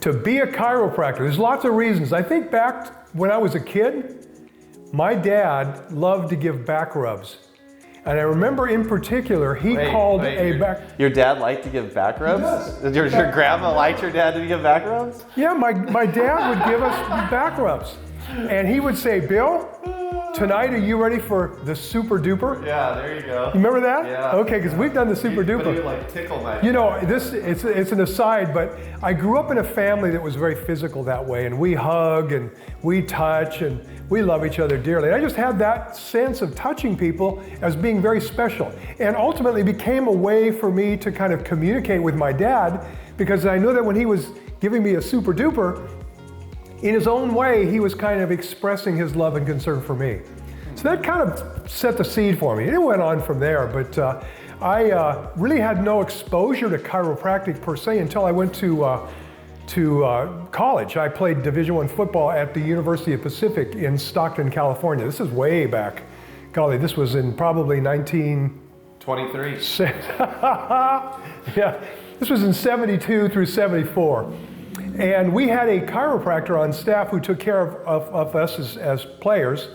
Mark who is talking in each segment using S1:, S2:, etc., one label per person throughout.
S1: To be a chiropractor, there's lots of reasons. I think back when I was a kid, my dad loved to give back rubs. And I remember in particular, he called a back...
S2: Your dad liked to give back rubs?
S1: Yes.
S2: Your grandma liked your dad to give back rubs?
S1: Yeah, my dad would give us back rubs. And he would say, Bill, tonight are you ready for the super duper?
S2: Yeah, there you go.
S1: You remember that?
S2: Yeah.
S1: Okay, because we've done the super duper.
S2: But he would like tickle my...
S1: You know, it's an aside, but I grew up in a family that was very physical that way, and we hug and we touch and we love each other dearly. And I just had that sense of touching people as being very special, and ultimately became a way for me to kind of communicate with my dad, because I knew that when he was giving me a super duper, in his own way, he was kind of expressing his love and concern for me. So that kind of set the seed for me. It went on from there, but I really had no exposure to chiropractic per se until I went to college. I played Division I football at the University of Pacific in Stockton, California. This is way back. Golly, this was in probably
S2: 23.
S1: Yeah, this was in 72 through 74. And we had a chiropractor on staff who took care of us as players.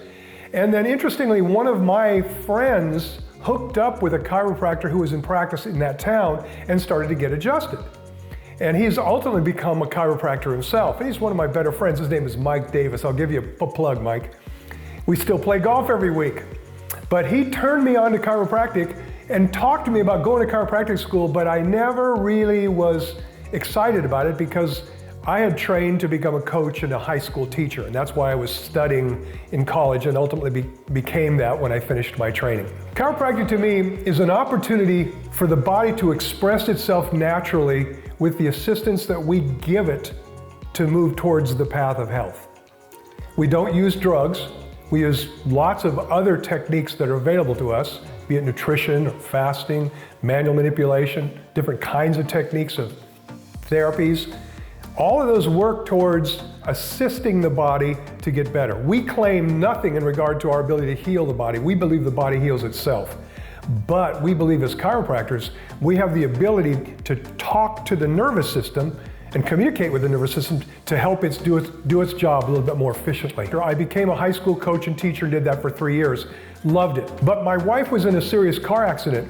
S1: And then interestingly, one of my friends hooked up with a chiropractor who was in practice in that town and started to get adjusted. And he's ultimately become a chiropractor himself. And he's one of my better friends. His name is Mike Davis. I'll give you a plug, Mike. We still play golf every week. But he turned me on to chiropractic and talked to me about going to chiropractic school, but I never really was excited about it because I had trained to become a coach and a high school teacher, and that's why I was studying in college and ultimately became that when I finished my training. Chiropractic to me is an opportunity for the body to express itself naturally with the assistance that we give it to move towards the path of health. We don't use drugs. We use lots of other techniques that are available to us, be it nutrition, or fasting, manual manipulation, different kinds of techniques of therapies. All of those work towards assisting the body to get better. We claim nothing in regard to our ability to heal the body. We believe the body heals itself. But we believe as chiropractors, we have the ability to talk to the nervous system and communicate with the nervous system to help it do its job a little bit more efficiently. I became a high school coach and teacher and did that for 3 years. Loved it. But my wife was in a serious car accident.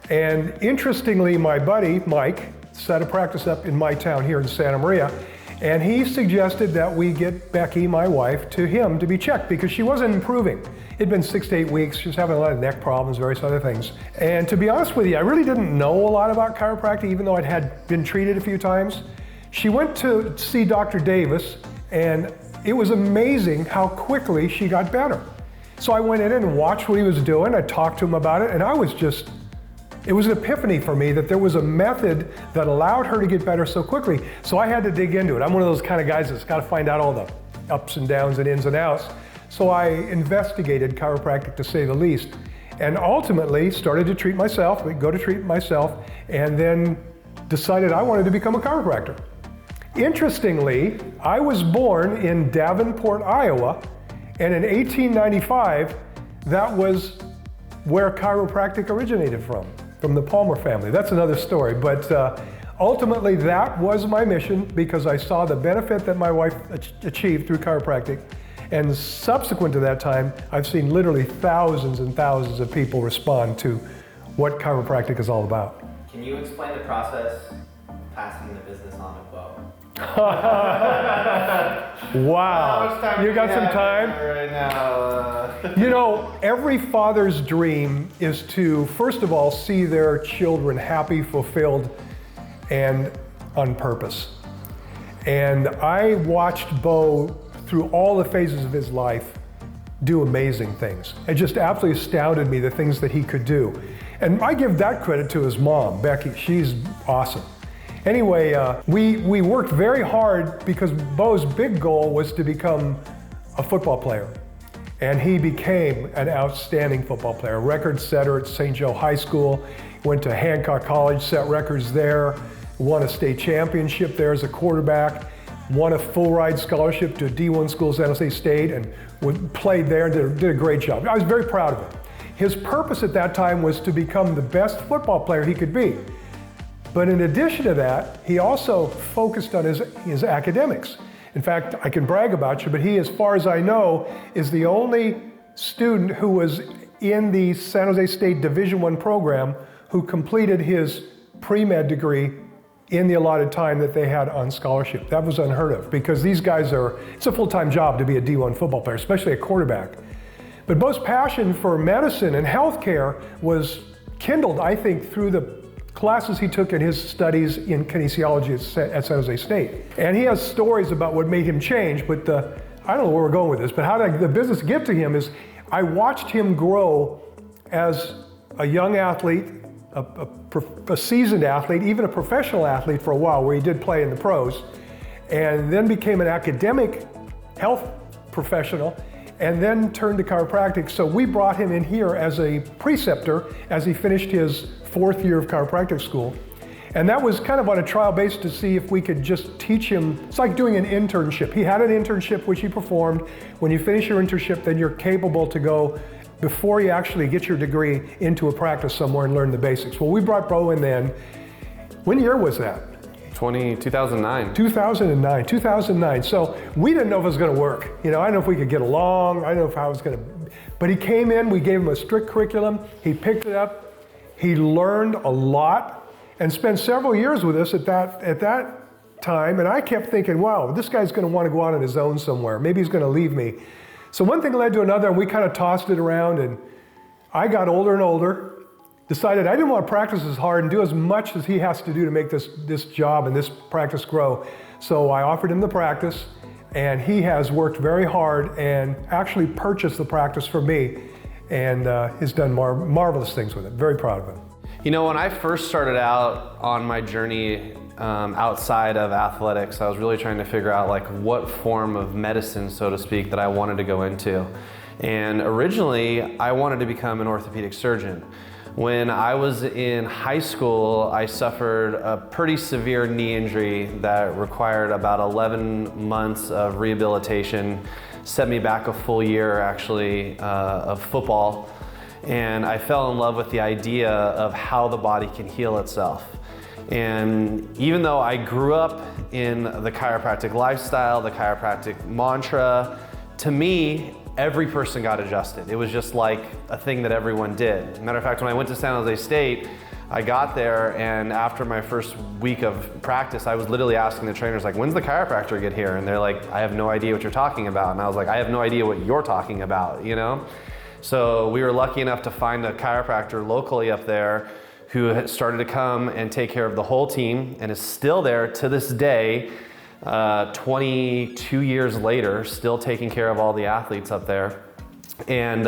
S1: And interestingly, my buddy, Mike, set a practice up in my town here in Santa Maria, and he suggested that we get Becky, my wife, to him to be checked because she wasn't improving. It'd been 6 to 8 weeks. She was having a lot of neck problems, various other things. And to be honest with you, I really didn't know a lot about chiropractic, even though I'd had been treated a few times. She went to see Dr. Davis, and it was amazing how quickly she got better. So I went in and watched what he was doing. I talked to him about it, and it was an epiphany for me that there was a method that allowed her to get better so quickly. So I had to dig into it. I'm one of those kind of guys that's got to find out all the ups and downs and ins and outs. So I investigated chiropractic, to say the least, and ultimately started to treat myself, and then decided I wanted to become a chiropractor. Interestingly, I was born in Davenport, Iowa, and in 1895, that was where chiropractic originated from the Palmer family. That's another story, but ultimately that was my mission because I saw the benefit that my wife achieved through chiropractic, and subsequent to that time, I've seen literally thousands and thousands of people respond to what chiropractic is all about.
S3: Can you explain the process of passing the business on to Beau?
S1: Wow, you got some time?
S2: Right now.
S1: You know, every father's dream is to, first of all, see their children happy, fulfilled, and on purpose. And I watched Beau through all the phases of his life do amazing things. It just absolutely astounded me, the things that he could do. And I give that credit to his mom, Becky. She's awesome. Anyway, we worked very hard because Beau's big goal was to become a football player. And he became an outstanding football player, record setter at St. Joe High School, went to Hancock College, set records there, won a state championship there as a quarterback, won a full ride scholarship to D1 school at San Jose State, and played there and did a great job. I was very proud of him. His purpose at that time was to become the best football player he could be. But in addition to that, he also focused on his academics. In fact, I can brag about you, but he, as far as I know, is the only student who was in the San Jose State Division I program who completed his pre-med degree in the allotted time that they had on scholarship. That was unheard of, because these guys it's a full-time job to be a D1 football player, especially a quarterback. But Beau's passion for medicine and healthcare was kindled, I think, through the classes he took in his studies in kinesiology at San Jose State. And he has stories about what made him change, but I don't know where we're going with this, but how did the business get to him is I watched him grow as a young athlete, a seasoned athlete, even a professional athlete for a while, where he did play in the pros, and then became an academic health professional, and then turned to chiropractic. So we brought him in here as a preceptor as he finished his 4th year of chiropractic school. And that was kind of on a trial basis to see if we could just teach him. It's like doing an internship. He had an internship which he performed. When you finish your internship, then you're capable to go, before you actually get your degree, into a practice somewhere and learn the basics. Well, we brought Beau in then. When year was that?
S2: 2009.
S1: 2009. So we didn't know if it was going to work. I didn't know if we could get along. I didn't know how it was going to. But he came in, we gave him a strict curriculum. He picked it up. He learned a lot and spent several years with us at that time. And I kept thinking, wow, this guy's going to want to go out on his own somewhere. Maybe he's going to leave me. So one thing led to another, and we kind of tossed it around. And I got older and older. Decided I didn't want to practice as hard and do as much as he has to do to make this job and this practice grow. So I offered him the practice, and he has worked very hard and actually purchased the practice for me, and has done marvelous things with it. Very proud of him.
S2: When I first started out on my journey outside of athletics, I was really trying to figure out what form of medicine, so to speak, that I wanted to go into. And originally, I wanted to become an orthopedic surgeon. When I was in high school, I suffered a pretty severe knee injury that required about 11 months of rehabilitation, set me back a full year actually of football, and I fell in love with the idea of how the body can heal itself. And even though I grew up in the chiropractic lifestyle, the chiropractic mantra, to me, every person got adjusted. It was just like a thing that everyone did. Matter of fact, when I went to San Jose State, I got there, and after my first week of practice, I was literally asking the trainers, when's the chiropractor get here? And they're like, I have no idea what you're talking about. And I was like, I have no idea what you're talking about, So we were lucky enough to find a chiropractor locally up there who had started to come and take care of the whole team, and is still there to this day. 22 years later, still taking care of all the athletes up there. And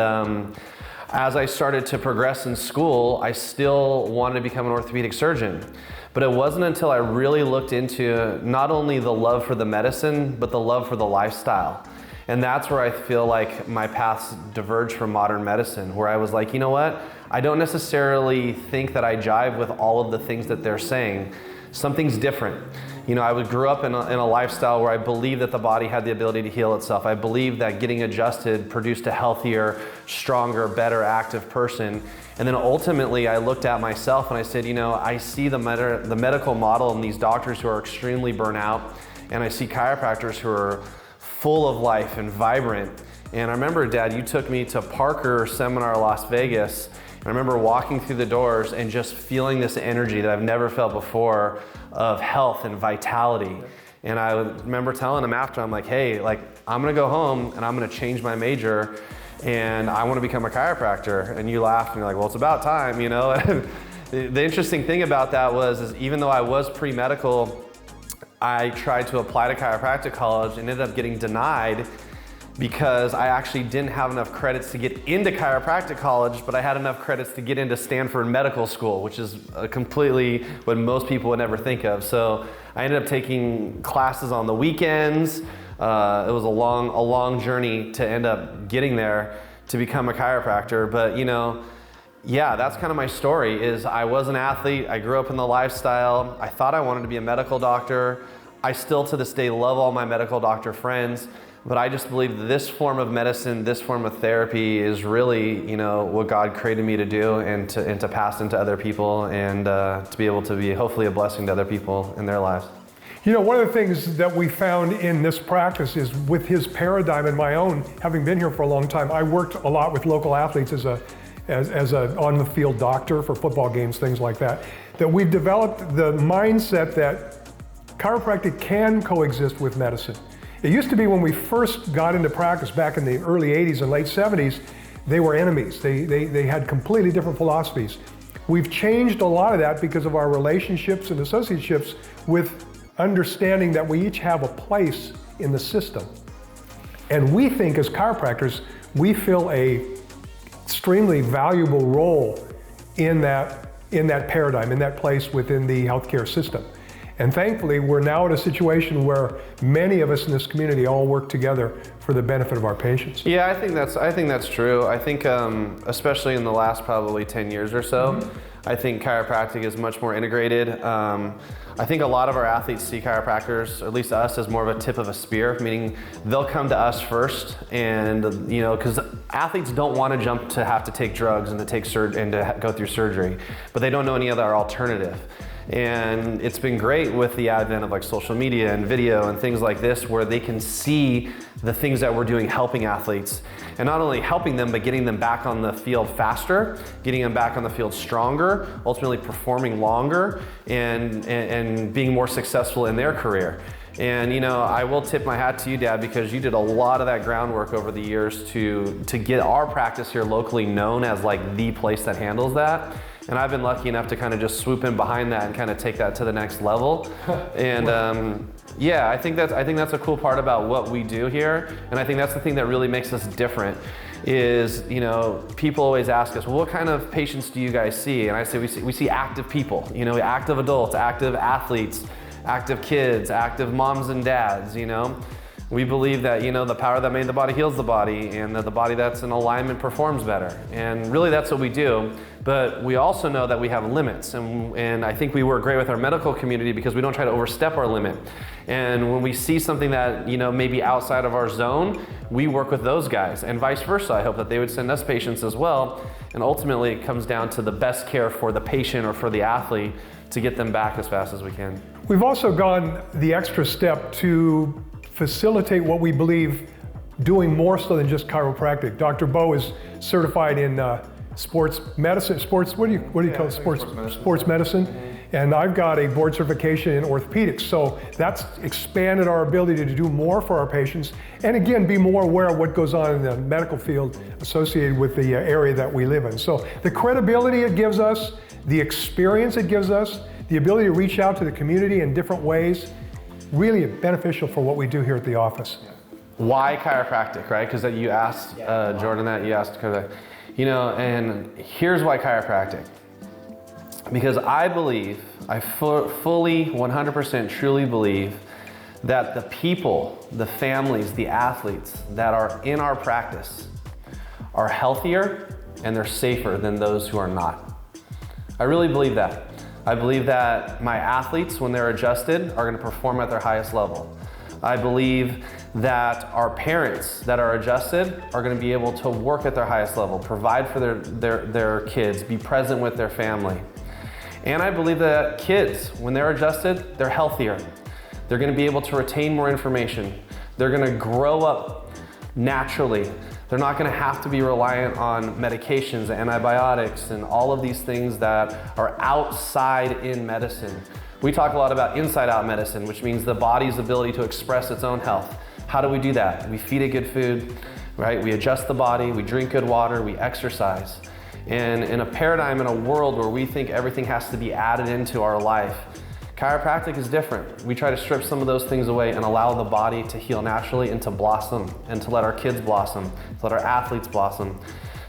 S2: as I started to progress in school, I still wanted to become an orthopedic surgeon. But it wasn't until I really looked into not only the love for the medicine, but the love for the lifestyle. And that's where I feel like my paths diverged from modern medicine, where I was like, you know what? I don't necessarily think that I jive with all of the things that they're saying. Something's different. I grew up in a lifestyle where I believed that the body had the ability to heal itself. I believed that getting adjusted produced a healthier, stronger, better, active person. And then ultimately I looked at myself and I said, I see the medical model and these doctors who are extremely burnt out, and I see chiropractors who are full of life and vibrant. And I remember, Dad, you took me to Parker Seminar Las Vegas. And I remember walking through the doors and just feeling this energy that I've never felt before of health and vitality. And I remember telling him after, I'm like, hey, I'm gonna go home and I'm gonna change my major and I wanna become a chiropractor. And you laughed and you're like, well, it's about time, The interesting thing about that is even though I was pre-medical, I tried to apply to chiropractic college and ended up getting denied because I actually didn't have enough credits to get into chiropractic college, but I had enough credits to get into Stanford Medical School, which is completely what most people would never think of. So I ended up taking classes on the weekends. It was a long journey to end up getting there to become a chiropractor. But yeah, that's kind of my story. Is I was an athlete. I grew up in the lifestyle. I thought I wanted to be a medical doctor. I still to this day love all my medical doctor friends. But I just believe that this form of medicine, this form of therapy is really, what God created me to do and to pass into other people and to be able to be hopefully a blessing to other people in their lives.
S1: One of the things that we found in this practice is with his paradigm and my own, having been here for a long time, I worked a lot with local athletes as a on-the-field doctor for football games, things like that, that we've developed the mindset that chiropractic can coexist with medicine. It used to be when we first got into practice back in the early 80s and late 70s, they were enemies. They had completely different philosophies. We've changed a lot of that because of our relationships and associateships with understanding that we each have a place in the system. And we think as chiropractors, we fill a extremely valuable role in that paradigm, in that place within the healthcare system. And thankfully, we're now in a situation where many of us in this community all work together for the benefit of our patients.
S2: Yeah, I think that's true. I think especially in the last probably 10 years or so, I think chiropractic is much more integrated. I think a lot of our athletes see chiropractors, or at least us, as more of a tip of a spear, meaning they'll come to us first, and because athletes don't want to jump to have to take drugs and to take and to go through surgery, but they don't know any other alternative. And it's been great with the advent of like social media and video and things like this, where they can see the things that we're doing helping athletes, and not only helping them, but getting them back on the field faster, getting them back on the field stronger, ultimately performing longer and being more successful in their career. And I will tip my hat to you, Dad, because you did a lot of that groundwork over the years to get our practice here locally known as like the place that handles that. And I've been lucky enough to kind of just swoop in behind that and kind of take that to the next level. And yeah, I think that's a cool part about what we do here. And I think that's the thing that really makes us different is, people always ask us, well, what kind of patients do you guys see? And I say, we see active people, active adults, active athletes, active kids, active moms and dads, We believe that, the power that made the body heals the body, and that the body that's in alignment performs better. And really that's what we do. But we also know that we have limits. And I think we work great with our medical community because we don't try to overstep our limit. And when we see something that, may be outside of our zone, we work with those guys, and vice versa. I hope that they would send us patients as well. And ultimately it comes down to the best care for the patient or for the athlete to get them back as fast as we can.
S1: We've also gone the extra step to facilitate what we believe doing more so than just chiropractic. Dr. Beau is certified in sports medicine, what do you call it? Sports medicine. And I've got a board certification in orthopedics. So that's expanded our ability to do more for our patients. And again, be more aware of what goes on in the medical field associated with the area that we live in. So the credibility it gives us, the experience it gives us, the ability to reach out to the community in different ways, really beneficial for what we do here at the office.
S2: Why chiropractic, right? Because you asked Jordan that, you asked chiropractic. And here's why chiropractic. Because I believe, I fully, 100% truly believe that the people, the families, the athletes that are in our practice are healthier and they're safer than those who are not. I really believe that. I believe that my athletes, when they're adjusted, are going to perform at their highest level. I believe that our parents that are adjusted are going to be able to work at their highest level, provide for their kids, be present with their family. And I believe that kids, when they're adjusted, they're healthier. They're going to be able to retain more information. They're going to grow up naturally. They're not going to have to be reliant on medications, antibiotics, and all of these things that are outside in medicine. We talk a lot about inside-out medicine, which means the body's ability to express its own health. How do we do that? We feed it good food, right? We adjust the body, we drink good water, we exercise. And in a paradigm, in a world where we think everything has to be added into our life, chiropractic is different. We try to strip some of those things away and allow the body to heal naturally and to blossom, and to let our kids blossom, to let our athletes blossom.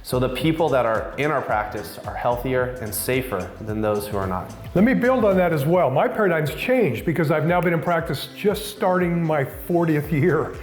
S2: So the people that are in our practice are healthier and safer than those who are not.
S1: Let me build on that as well. My paradigm's changed because I've now been in practice just starting my 40th year.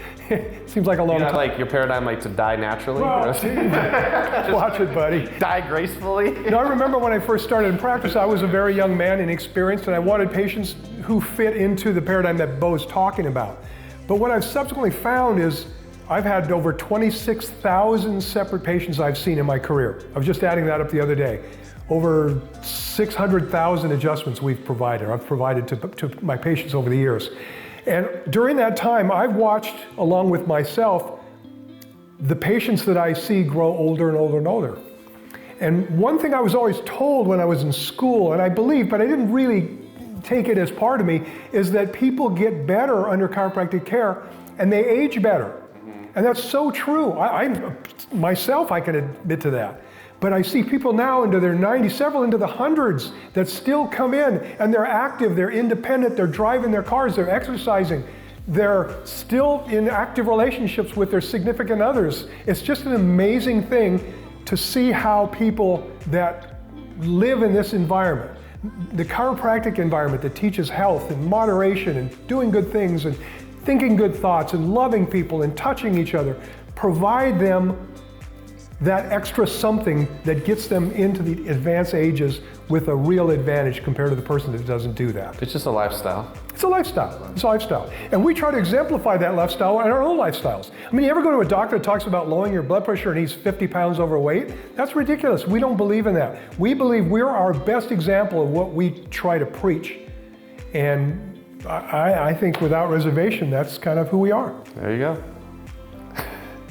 S1: Seems like a long time.
S2: Like your paradigm like to die naturally?
S1: Well, watch it, buddy.
S2: Die gracefully?
S1: I remember when I first started in practice, I was a very young man, inexperienced, and I wanted patients who fit into the paradigm that Beau's talking about. But what I've subsequently found is I've had over 26,000 separate patients I've seen in my career. I was just adding that up the other day. Over 600,000 adjustments I've provided to my patients over the years. And during that time, I've watched, along with myself, the patients that I see grow older and older and older. And one thing I was always told when I was in school, and I believed, but I didn't really take it as part of me, is that people get better under chiropractic care and they age better. And that's so true. Myself, I can admit to that. But I see people now into their 90s, several into the hundreds, that still come in and they're active, they're independent, they're driving their cars, they're exercising, they're still in active relationships with their significant others. It's just an amazing thing to see how people that live in this environment, the chiropractic environment that teaches health and moderation and doing good things and thinking good thoughts and loving people and touching each other, provide them that extra something that gets them into the advanced ages with a real advantage compared to the person that doesn't do that.
S2: It's just a lifestyle.
S1: It's a lifestyle. It's a lifestyle. And we try to exemplify that lifestyle in our own lifestyles. I mean, you ever go to a doctor that talks about lowering your blood pressure and he's 50 pounds overweight? That's ridiculous. We don't believe in that. We believe we're our best example of what we try to preach. And I think without reservation, that's kind of who we are.
S2: There you go.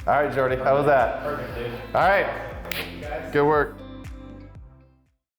S2: All right, Jordy, how was that?
S3: Perfect, dude.
S2: All right, good work.